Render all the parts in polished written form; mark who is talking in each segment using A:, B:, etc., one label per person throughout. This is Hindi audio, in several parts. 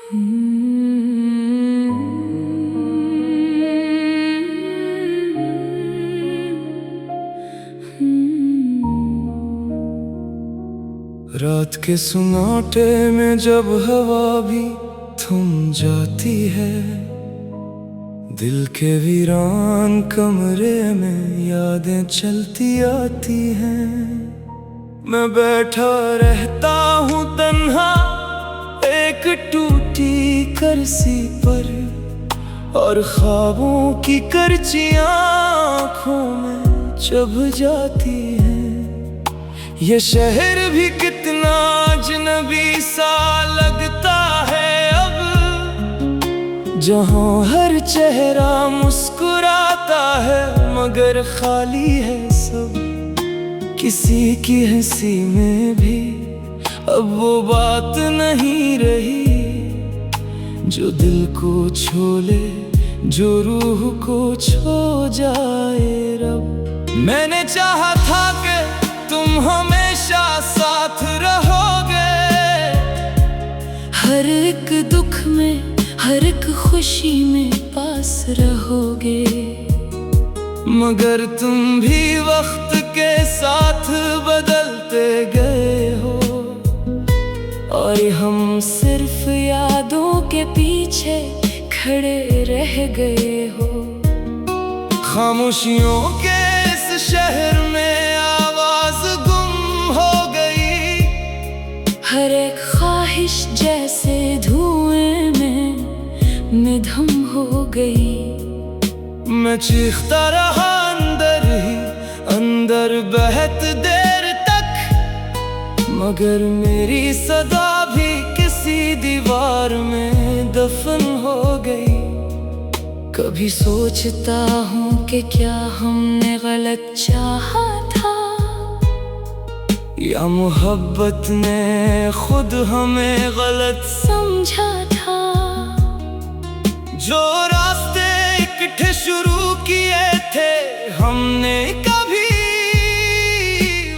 A: रात के सुनाटे में जब हवा भी थम जाती है, दिल के वीरान कमरे में यादें चलती आती हैं। मैं बैठा रहता हूँ तन्हा एक टूटी कुर्सी पर, और ख्वाबों की करचियां आँखों में चुभ जाती हैं। ये शहर भी कितना अजनबी सा लगता है अब, जहाँ हर चेहरा मुस्कुराता है मगर खाली है सब। किसी की हंसी में भी अब वो बात नहीं रही, जो दिल को छू ले, जो रूह को छू जाए रब। मैंने चाहा था कि तुम हमेशा साथ रहोगे, हर एक दुख में, हर एक खुशी में पास रहोगे। मगर तुम भी वक्त के साथ बदलते गए हो, और हम सिर्फ यादों के पीछे खड़े रह गए हो। खामोशियों के इस शहर में आवाज गुम हो गई, हर एक ख्वाहिश जैसे धुएं में निधम हो गई। मैं चीखता रहा अंदर ही अंदर बहत देर तक, मगर मेरी सदा भी किसी दीवार में दफन हो गई। कभी सोचता हूँ कि क्या हमने गलत चाहा था, या मोहब्बत ने खुद हमें गलत समझा था। जो रास्ते इकट्ठे शुरू किए थे हमने कभी,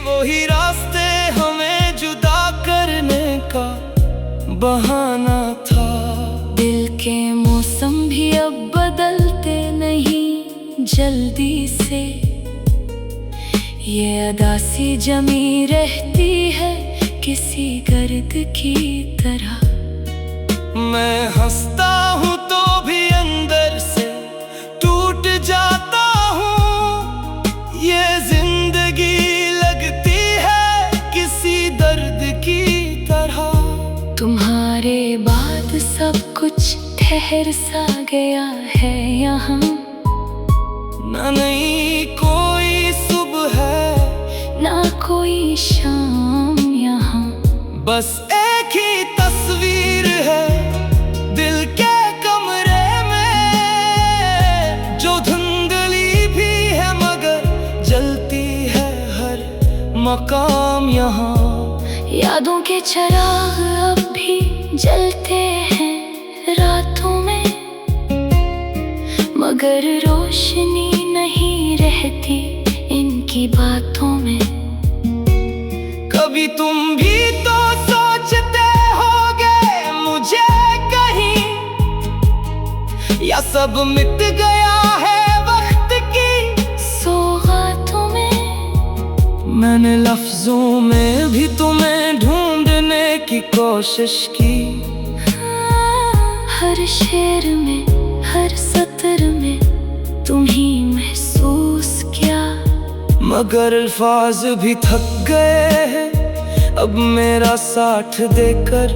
A: वही रास्ते हमें जुदा करने का बहाना था। दिल के मौसम भी अब बदलते नहीं जल्दी से, ये अदासी जमी रहती है किसी गर्द की तरह। मैं हंसता हूँ तो भी अंदर से टूट जाता हूँ, ये जिंदगी लगती है किसी दर्द की तरह। तुम्हारे बाद सब कुछ ठहर सा गया है यहाँ, ना नई कोई सुबह है ना कोई शाम यहाँ। बस एक ही तस्वीर है दिल के कमरे में, जो धुंधली भी है मगर जलती है हर मकाम यहाँ। यादों के चिराग अब भी जलते हैं रातों में, मगर रोशनी नहीं रहती इनकी बातों में। कभी तुम भी तो सोचते होगे मुझे कहीं, या सब मिट गया है वक्त की सौगातों में। मैंने लफ्जों में भी तुम्हें ढूंढने की कोशिश की, हर शेर में हर सतर में तुम ही महसूस किया। मगर अल्फाज भी थक गए हैं अब मेरा साथ देकर।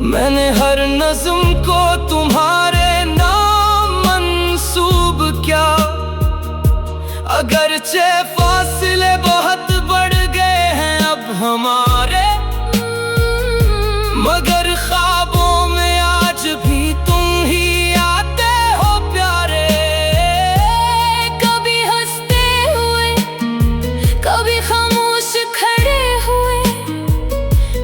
A: मैंने हर नज़्म को तुम्हारे नाम मंसूब किया, अगरचे फासले बहुत बढ़ गए हैं अब हमारे, मगर ख्वाबों में आज भी तुम ही आते हो प्यारे। कभी हंसते हुए कभी खामोश खड़े हुए,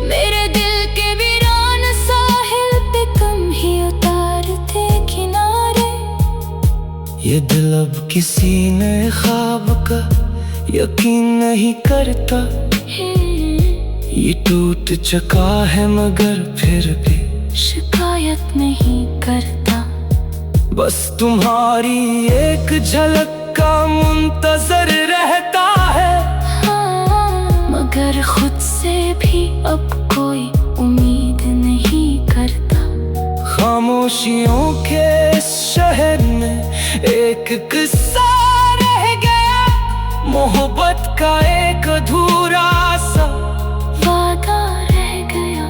A: मेरे दिल के वीरान साहिल पे तुम ही उतारते किनारे। ये दिल अब किसी नए ख्वाब का यकीन नहीं करता, ये टूट चुका है मगर फिर भी
B: शिकायत नहीं करता।
A: बस तुम्हारी एक झलक का मुंतजर रहता है।
B: मगर खुद से भी अब कोई उम्मीद नहीं करता।
A: खामोशियों के इस शहर में एक किस्सा रह गया, मोहब्बत का एक अधूरा सा
B: वादा रह गया।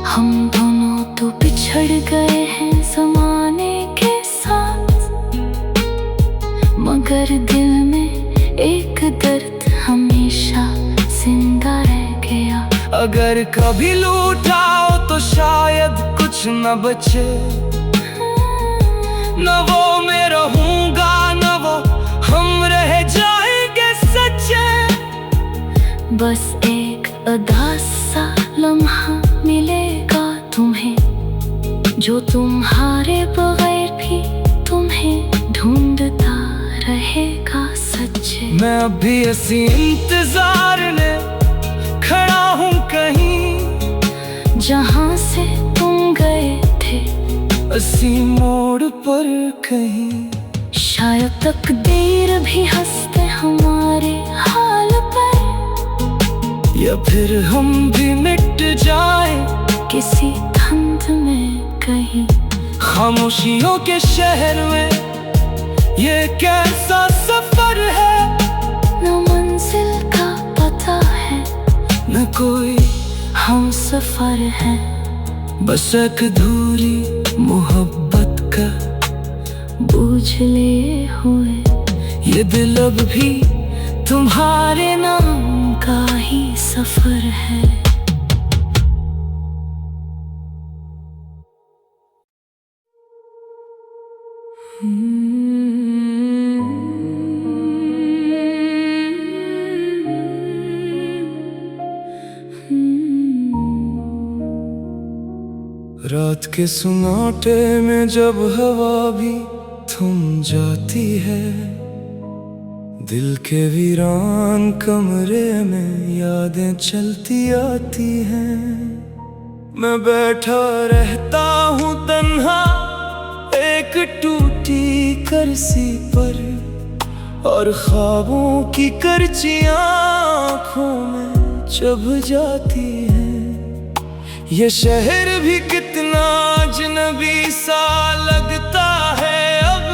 B: हम दोनों तो बिछड़ गए हैं ज़माने के साथ, मगर दिल में एक दर्द हमेशा जिंदा रह गया।
A: अगर कभी लूटाओ तो शायद कुछ न बचे, न वो मैं रहूंगा न वो हम रह जाएंगे सच्चे।
B: बस एक उदास सा लम्हा मिलेगा तुम्हें, जो तुम्हारे बगैर भी तुम्हें ढूंढता रहेगा सच्चे।
A: मैं अभी इसी इंतजार में खड़ा हूँ कहीं,
B: जहाँ से तुम गए थे,
A: इसी मोड़ पर कहीं।
B: शायद तकदीर भी हंसते हमारे हाल पर,
A: या फिर हम भी मिट जाए
B: किसी धुंध में कहीं।
A: खामोशियों के शहर में ये कैसा सफर है,
B: न मंजिल का पता है,
A: न कोई
B: हम सफर है।
A: बस एक अधूरी मोहब्बत का
B: बूझ लिए हुए
A: ये दिल अब भी
B: तुम्हारे नाम का ही सफर है।
A: रात के सुनाटे में जब हवा भी थम जाती है, दिल के वीरान कमरे में यादें चलती आती हैं। मैं बैठा रहता हूँ तन्हा एक टूटी कुर्सी पर, और ख्वाबों की करचियां आँखों में चुभ जाती हैं। ये शहर भी कितना अजनबी सा लगता है अब,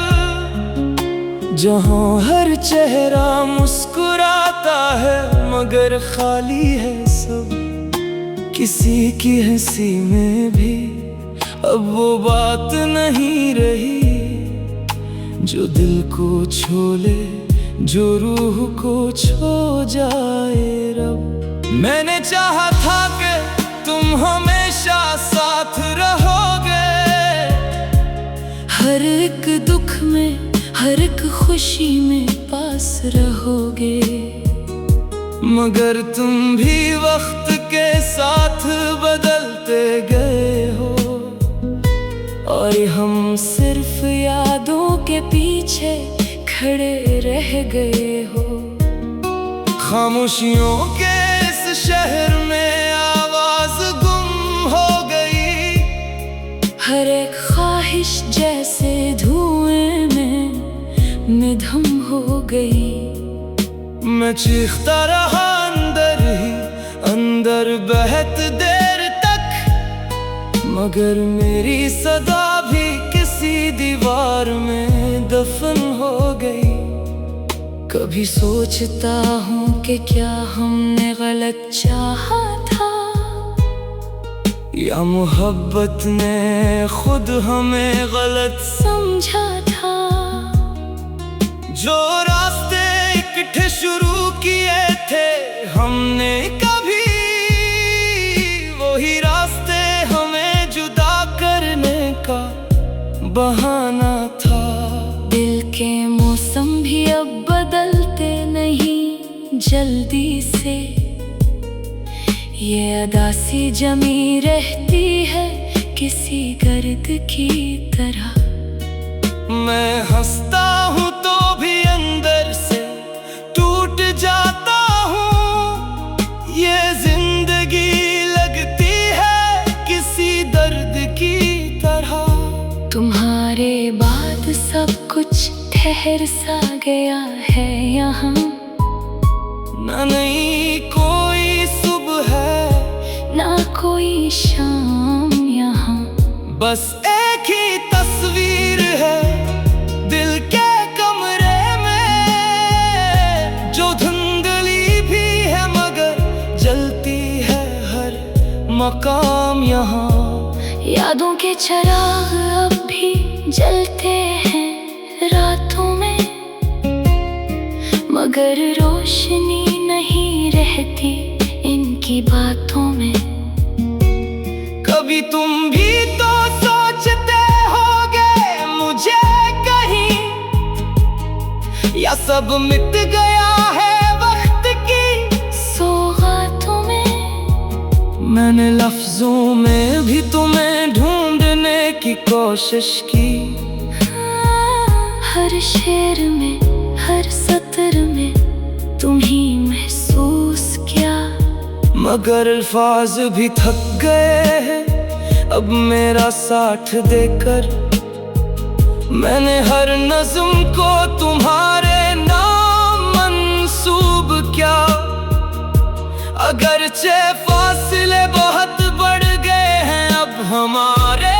A: जहाँ हर चेहरा मुस्कुराता है मगर खाली है सब। किसी की हंसी में भी अब वो बात नहीं रही, जो दिल को छू ले, जो रूह को छू जाए रब। मैंने चाहा था कि तुम हमेशा साथ रहोगे,
B: हर एक दुख में हर एक खुशी में पास रहोगे।
A: मगर तुम भी वक्त के साथ बदलते गए हो,
B: और हम सिर्फ यादों के पीछे खड़े रह गए हो।
A: खामोशियों के इस शहर में आवाज गुम हो गई,
B: हर एक ख्वाहिश जैसे धुएं में धम हो गई।
A: मैं चीखता रहा अंदर ही अंदर बहुत देर तक, मगर मेरी सदा भी किसी दीवार में दफन हो गई। कभी सोचता हूँ कि क्या हमने गलत चाहा था, या मोहब्बत ने खुद हमें गलत
B: समझा था।
A: जो रास्ते इकट्ठे शुरू किए थे हमने कभी, वही रास्ते हमें जुदा करने का बहाना था।
B: दिल के मौसम भी अब बदलते नहीं जल्दी से, ये अदासी जमी रहती है किसी गर्द की तरह।
A: मैं हंसता हूँ तो भी अंदर से टूट जाता हूँ, ये जिंदगी लगती है किसी
B: ठहर सा गया है यहाँ,
A: ना नई कोई सुबह है
B: ना कोई शाम यहाँ।
A: बस एक ही तस्वीर है दिल के कमरे में, जो धुंधली भी है मगर जलती है हर मकाम यहाँ।
B: यादों के चिराग अब भी जलते हैं रातों में, मगर रोशनी नहीं रहती इनकी बातों में।
A: कभी तुम भी तो सोचते होगे मुझे कहीं, या सब मिट गया है वक्त की
B: सौगातों में।
A: मैंने लफ्जों में भी तुम्हें ढूंढने की कोशिश की,
B: हर शेर में हर सत्र में तुम ही महसूस किया,
A: मगर अल्फाज भी थक गए हैं अब मेरा साथ देकर। मैंने हर नज़्म को तुम्हारे नाम मंसूब किया, अगरचे फासले बहुत बढ़ गए हैं अब हमारे,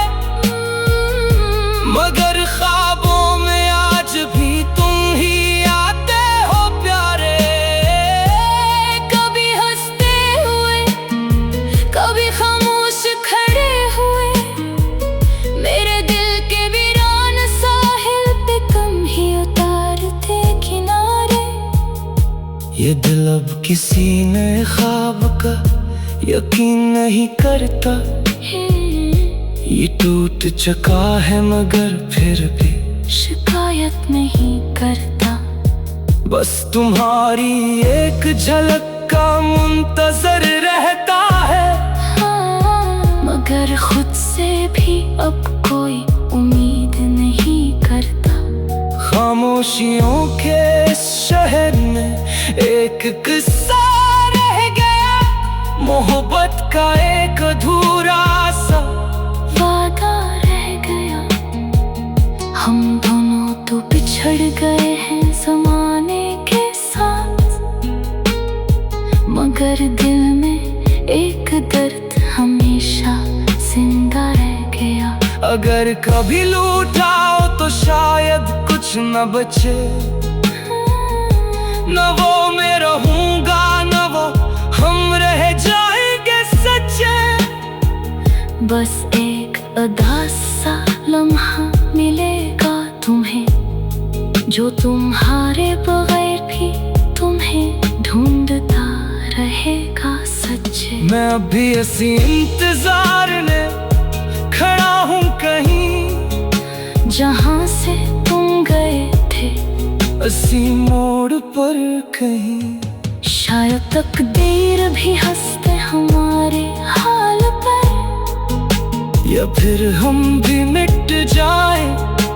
A: मगर ख्वाबों में आज भी तुम ही आते हो प्यारे।
B: कभी हंसते हुए कभी खामोश खड़े हुए, मेरे दिल के वीरान साहिल पे तुम ही उतारते किनारे।
A: ये दिल अब किसी नए ख्वाब का यकीन नहीं करता, ये टूट चुका है मगर फिर भी
B: शिकायत नहीं करता।
A: बस तुम्हारी एक झलक का मुंतजर रहता है,
B: हाँ, मगर खुद से भी अब कोई उम्मीद नहीं करता।
A: खामोशियों के इस शहर में एक किस्सा रह गया, मोहब्बत का एक अधूरा सा
B: वादा रह गया। हम दोनों तो बिछड़ गए हैं ज़माने के साथ, मगर दिल में एक दर्द हमेशा जिंदा रह गया।
A: अगर कभी लूटाओ तो शायद कुछ न बचे, न वो मैं रहूंगा न वो हम रह जाएंगे सच्चे।
B: बस एक अदा सा लम्हा मिलेगा तुम्हें, जो तुम्हारे बगैर भी तुम्हें ढूंढता रहेगा सच्चे।
A: मैं अभी इसी इंतजार में खड़ा हूँ कहीं,
B: जहाँ से तुम गए थे
A: इसी मोड़ पर कहीं।
B: शायद तकदीर भी हंसते हमारे हाल पर,
A: या फिर हम भी मिट जाए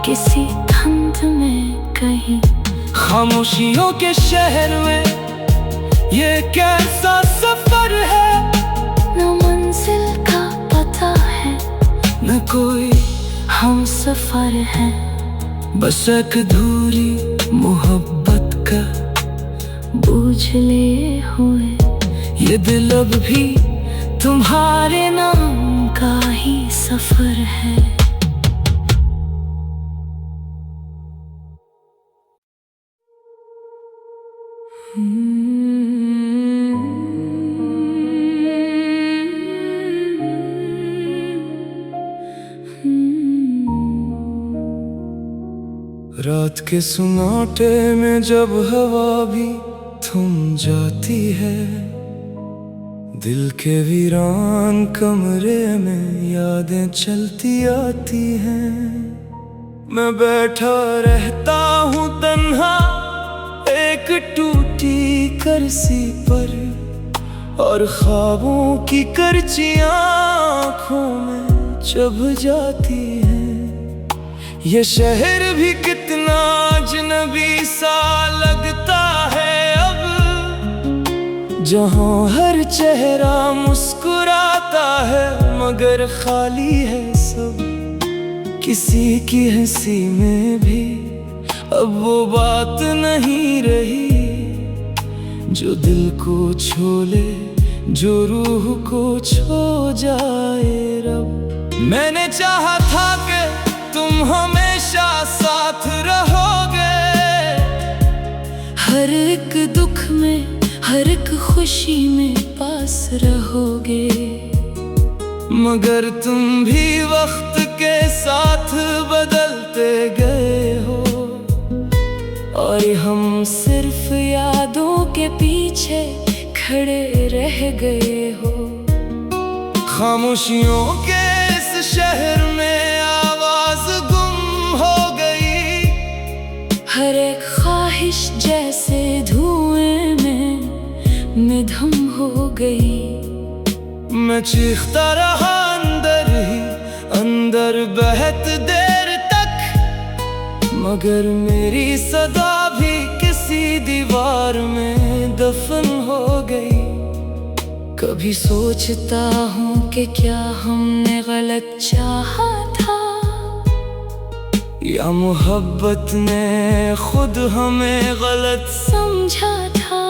B: किसी धुंध में कहीं।
A: खामोशियों के शहर में ये कैसा सफर है,
B: न मंजिल का पता है
A: न कोई
B: हम सफर है।
A: बस एक अधूरी मोहब्बत का
B: बूझ लिए हुए
A: ये दिल अब भी
B: तुम्हारे नाम का ही सफर है।
A: रात के सुनाटे में जब हवा भी थम जाती है, दिल के वीरान कमरे में यादें चलती आती हैं। मैं बैठा रहता हूँ तन्हा एक टूटी कुर्सी पर, और ख्वाबों की करचियां आँखों में चुभ जाती हैं। ये शहर भी कितना अजनबी सा लगता है अब, जहाँ हर चेहरा मुस्कुराता है मगर खाली है सब। किसी की हंसी में भी अब वो बात नहीं रही जो दिल को छू ले, जो रूह को छू जाए रब। मैंने चाहा था कि तुम हमेशा साथ रहोगे, हर एक दुख में हर एक खुशी में पास रहोगे। मगर तुम भी वक्त के साथ बदलते गए हो, और हम सिर्फ यादों के पीछे खड़े रह गए हो। खामोशियों के इस शहर में आवाज गुम हो गई, हर एक ख्वाहिश जैसे धुएं में निधम हो गई। मैं चीखता रहा अंदर ही अंदर बहुत देर तक, मगर मेरी सदा भी किसी दीवार में दफन हो गई। कभी सोचता हूँ कि क्या हमने गलत चाहा था, या मोहब्बत ने खुद हमें गलत समझा था।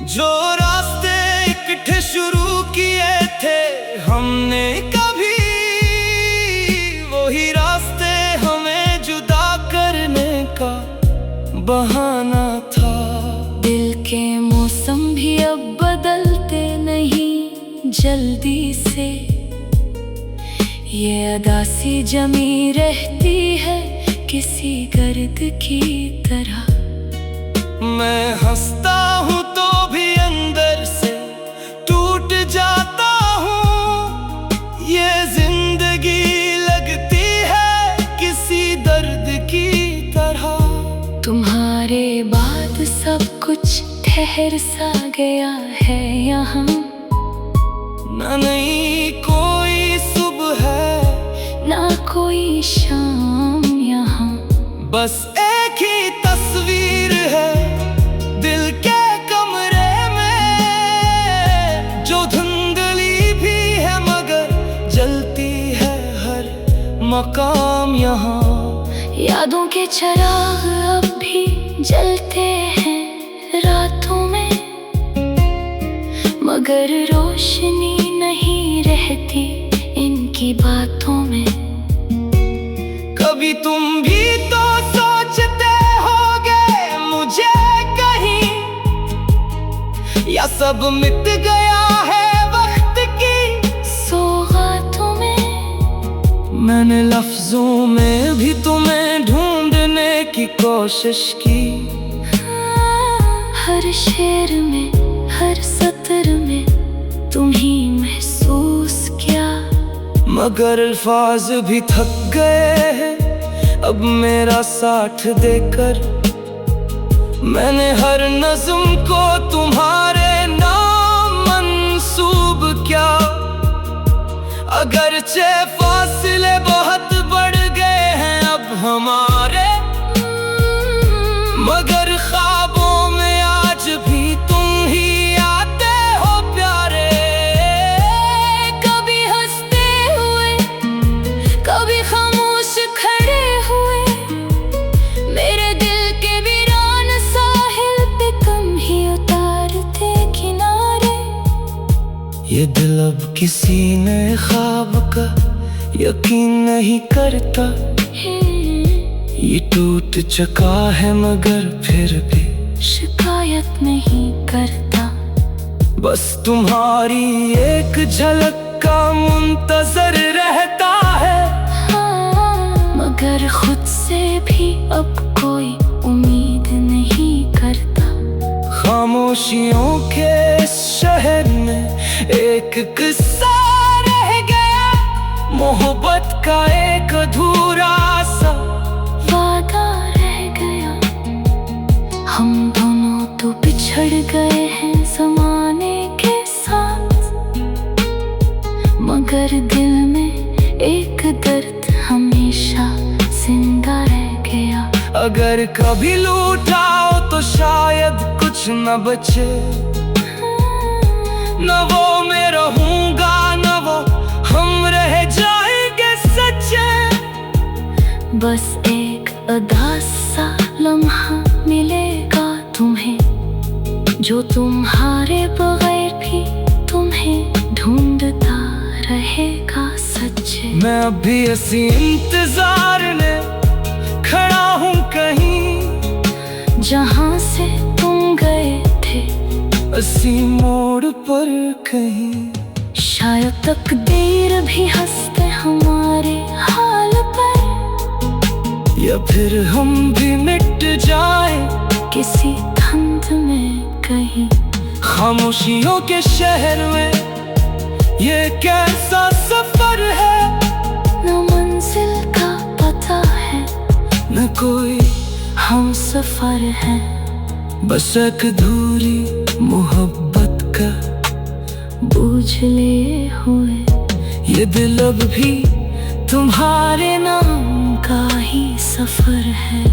A: जो रास्ते इकट्ठे शुरू किए थे हमने कभी, वही रास्ते हमें जुदा करने का बहाना था। दिल के मौसम भी अब बदलते नहीं जल्दी से, ये अदासी जमी रहती है किसी गर्द की तरह। मैं हंसता हूँ तो भी अंदर से टूट जाता हूँ, ये जिंदगी लगती है किसी दर्द की तरह। तुम्हारे बाद सब कुछ ठहर सा गया है यहाँ, ना नई कोई सुबह है ना कोई शाम यहाँ। बस एक ही तस्वीर है दिल के कमरे में, जो धुंधली भी है मगर जलती है हर मकाम यहाँ। यादों के चिराग अब भी जलते हैं रातों में, मगर रोशनी नहीं रहती इनकी बातों में। कभी तुम भी तो सोचते होगे मुझे कहीं, या सब मिट गया है वक्त की सौगातों में। मैंने लफ्जों में भी तुम्हें ढूंढने की कोशिश की, हर शेर में हर सतर में तुम ही महसूस किया। मगर अल्फाज भी थक गए हैं अब मेरा साथ देकर। मैंने हर नज़्म को तुम्हारे नाम मंसूब किया, अगरचे फासले बहुत बढ़ गए हैं अब हमारे, मगर ख्वाबों में आज भी तुम ही आते हो प्यारे। कभी हंसते हुए कभी खामोश खड़े हुए, मेरे दिल के वीरान साहिल पे तुम ही उतारते किनारे। ये दिल अब किसी नए ख्वाब का यकीन नहीं करता, ये टूट चुका है मगर फिर भी शिकायत नहीं करता। बस तुम्हारी एक झलक का मुंतजर रहता है, मगर खुद से भी अब कोई उम्मीद नहीं करता। खामोशियों के इस शहर में एक किस्सा रह गया, मोहब्बत का एक अधूरा सा वादा रह गया। हम दोनों तो बिछड़ गए हैं ज़माने के साथ, मगर दिल में एक दर्द हमेशा जिंदा रह गया। अगर कभी लूटाओ तो शायद कुछ न बचे, न वो मैं रहूंगा न वो हम रह जाएंगे सच्चे। बस एक अदा मैं अभी ऐसी इंतजार ने खड़ा हूँ कहीं
B: जहाँ से तुम गए थे,
A: असी मोड़ पर कहीं।
B: शायद तकदीर भी हंसते हमारे हाल पर,
A: या फिर हम भी मिट जाए
B: किसी धुंध में कहीं।
A: खामोशियों के शहर में ये कैसा सफर है,
B: न मंजिल का पता है,
A: न कोई
B: हम सफर है।
A: बस एक अधूरी मोहब्बत का
B: बूझ लिए हुए
A: ये दिल अब भी
B: तुम्हारे नाम का ही सफर है।